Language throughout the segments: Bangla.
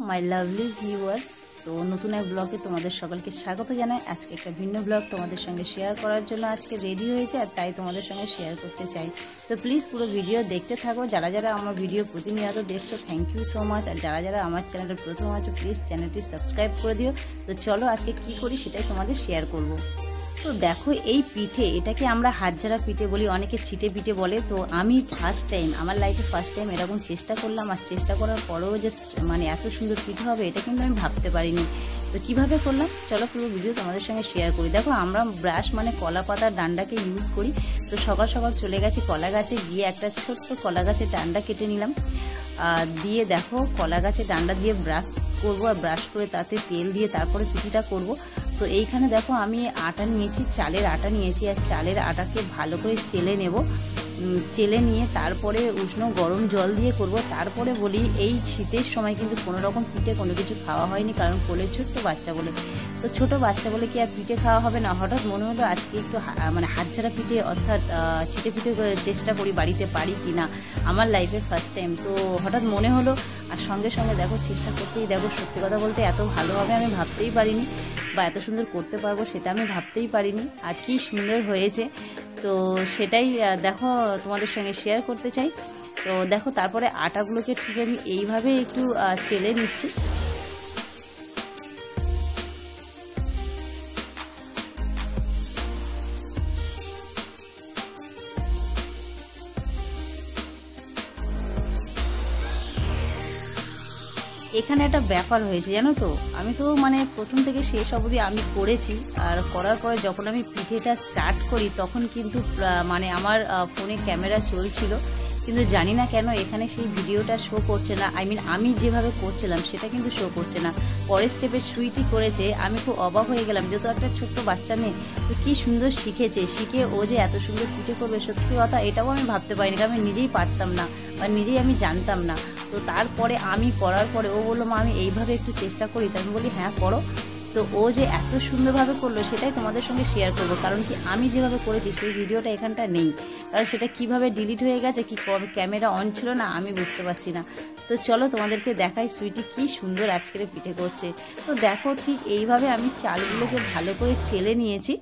My lovely viewers. তো নতুন এক ব্লগে তোমাদের সকলকে স্বাগত জানাই। আজকে একটা ভিন্ন ব্লগ তোমাদের সঙ্গে শেয়ার করার জন্য আজকে রেডি হয়েছে, আর তাই তোমাদের সঙ্গে শেয়ার করতে চাই। তো প্লিজ পুরো ভিডিও দেখতে থাকো। যারা যারা আমার ভিডিও প্রতিনিয়ত দেখছো থ্যাংক ইউ সো মাচ, আর যারা যারা আমার চ্যানেলে প্রথম আছো প্লিজ চ্যানেলটি সাবস্ক্রাইব করে দিও। তো চলো আজকে কি করি সেটাই তোমাদের শেয়ার করব। তো দেখো এই পিঠে, এটাকে আমরা হাতঝাড়া পিঠে বলি, অনেকে ছিটে পিঠে বলে। তো আমি ফার্স্ট টাইম, আমার লাইফে ফার্স্ট টাইম এরকম চেষ্টা করলাম, আর চেষ্টা করার পরেও যে মানে এত সুন্দর পিঠে হবে এটা কিন্তু আমি ভাবতে পারিনি। তো কিভাবে করলাম চলো পুরো ভিডিও তোমাদের সঙ্গে শেয়ার করি। দেখো আমরা ব্রাশ মানে কলা পাতার ডান্ডাকে ইউজ করি। তো সকাল সকাল চলে গেছি কলা গাছে, গিয়ে একটা ছোট্ট কলা গাছের ডান্ডা কেটে নিলাম, দিয়ে দেখো কলা গাছের ডান্ডা দিয়ে ব্রাশ করবো, আর ব্রাশ করে তাতে তেল দিয়ে তারপরে পিঠেটা করব। তো এইখানে দেখো আমি আটা নিয়েছি, চালের আটা নিয়েছি, আর চালের আটাকে ভালো করে চেলে নেব। চেলে নিয়ে তারপরে উষ্ণ গরম জল দিয়ে করব। তারপরে বলি এই শীতের সময় কিন্তু কোনো রকম পিঠে কোনো কিছু খাওয়া হয়নি, কারণ কোলে ছোট্ট বাচ্চা বলে। তো ছোটো বাচ্চা বলে কি আর পিঠে খাওয়া হবে না? হঠাৎ মনে হলো আজকে একটু মানে হাতছাড়া পিঠে অর্থাৎ ছিটে পিঠে চেষ্টা করি বাড়িতে পারি কি না, আমার লাইফে ফার্স্ট টাইম। তো হঠাৎ মনে হলো, আর সঙ্গে সঙ্গে দেখো চেষ্টা করতেই দেখো সত্যি কথা বলতে এত ভালোভাবে আমি ভাবতেই পারিনি, বা এত সুন্দর করতে পারবো সেটা আমি ভাবতেই পারিনি। আর কি সুন্দর হয়েছে, তো সেটাই দেখো তোমাদের সঙ্গে শেয়ার করতে চাই। তো দেখো তারপরে আটাগুলোকে ঠিক আমি এইভাবে একটু চেলে নিচ্ছি। এখানে একটা ব্যাপার হয়েছে জানো তো, আমি তো মানে প্রথম থেকে শেষ অবধি আমি করেছি, আর করার পরে যখন আমি পিঠেটা স্টার্ট করি তখন কিন্তু মানে আমার ফোনে ক্যামেরা চলছিল, কিন্তু জানি না কেন এখানে সেই ভিডিওটা শো করছে না। আমি যেভাবে করছিলাম সেটা কিন্তু শো করছে না। পরের স্টেপে সুইটি করেছে, আমি খুব অবাক হয়ে গেলাম, যেহেতু একটা ছোট্ট বাচ্চা মেয়ে, তো কী সুন্দর শিখেছে, শিখে ও যে এত সুন্দর পিঠে করবে সত্যি কথা এটাও আমি ভাবতে পারিনি, কারণ আমি নিজেই পারতাম না বা নিজেই আমি জানতাম না। তো তারপরে আমি করার পরে ও বললো মা আমি এইভাবে একটু চেষ্টা করি, তাই আমি বলি হ্যাঁ করো। তো ও যে এত সুন্দরভাবে করলো সেটাই তোমাদের সঙ্গে শেয়ার করবো, কারণ কি আমি যেভাবে করেছি সেই ভিডিওটা এখানটা নেই, কারণ সেটা কিভাবে ডিলিট হয়ে গেছে, কি ক্যামেরা অন ছিল না আমি বুঝতে পারছি না। তো চলো তোমাদেরকে দেখাই সুইটি কি সুন্দর আজকের পিঠে করছে। তো দেখো ঠিক এইভাবে আমি চালগুলোকে ভালো করে চেলে নিয়েছি।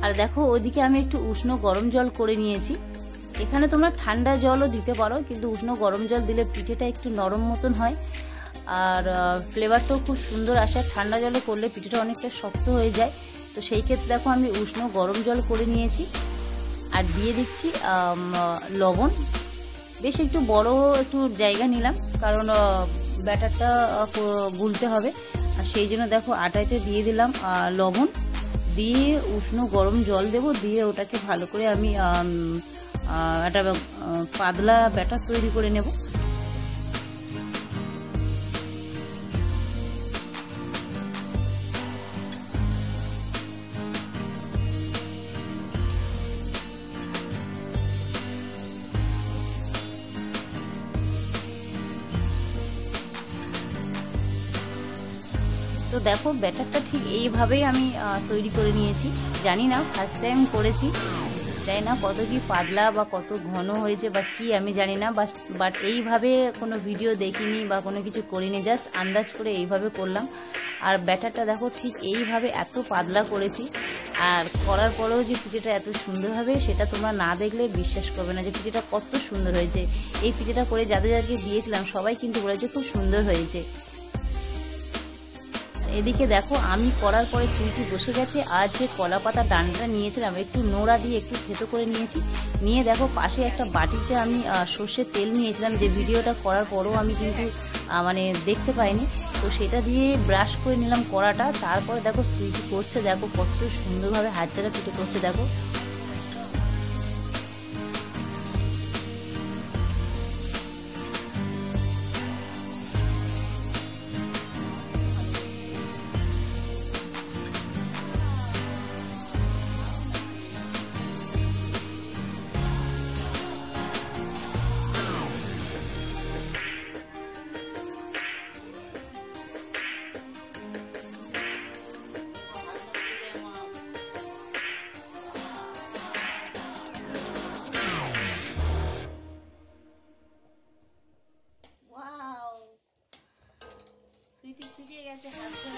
আর দেখো ওইদিকে আমি একটু উষ্ণ গরম জল করে নিয়েছি। এখানে তোমরা ঠান্ডা জলও দিতে পারো, কিন্তু উষ্ণ গরম জল দিলে পিঠেটা একটু নরম মতন হয়, আর ফ্লেভারটাও খুব সুন্দর আসে। আর ঠান্ডা জলে করলে পিঠেটা অনেকটা শক্ত হয়ে যায়। তো সেই ক্ষেত্রে দেখো আমি উষ্ণ গরম জল করে নিয়েছি, আর দিয়ে দিচ্ছি লবণ। বেশ একটু বড় একটু জায়গা নিলাম, কারণ ব্যাটারটা গুলতে হবে, আর সেই জন্য দেখো আটাতে দিয়ে দিলাম লবণ, দিয়ে উষ্ণ গরম জল দেব, দিয়ে ওটাকে ভালো করে আমি একটা পাতলা ব্যাটার তৈরি করে নেব। তো দেখো ব্যাটারটা ঠিক এইভাবেই আমি তৈরি করে নিয়েছি। জানি না ফার্স্ট টাইম করেছি, জানি না কত কি পাতলা বা কত ঘন হয়েছে বা কি আমি জানি না, বাট এইভাবে কোনো ভিডিও দেখিনি বা কোনো কিছু করিনি, জাস্ট আন্দাজ করে এইভাবে করলাম। আর ব্যাটারটা দেখো ঠিক এইভাবে এত পাতলা করেছি, আর করার পরেও যে পিঠেটা এত সুন্দর হবে সেটা তোমরা না দেখলে বিশ্বাস করবে না যে পিঠেটা কত সুন্দর হয়েছে। এই পিঠেটা করে যাদের যাদেরকে দিয়েছিলাম সবাই কিন্তু বলেছে খুব সুন্দর হয়েছে। এদিকে দেখো আমি করার পরে সুইটি বসে গেছে, আর যে কলা পাতা ডান্ডাটা নিয়েছিলাম একটু নোড়া দিয়ে একটু থেতো করে নিয়েছি, নিয়ে দেখো পাশে একটা বাটিতে আমি সর্ষের তেল নিয়েছিলাম, যে ভিডিওটা করার পরও আমি কিন্তু মানে দেখতে পাইনি। তো সেটা দিয়ে ব্রাশ করে নিলাম কড়াটা। তারপরে দেখো সুইটি করছে, দেখো কত সুন্দরভাবে হাতছাড়া পিঠে করছে দেখো। ভিজে গেছে হাত ধরে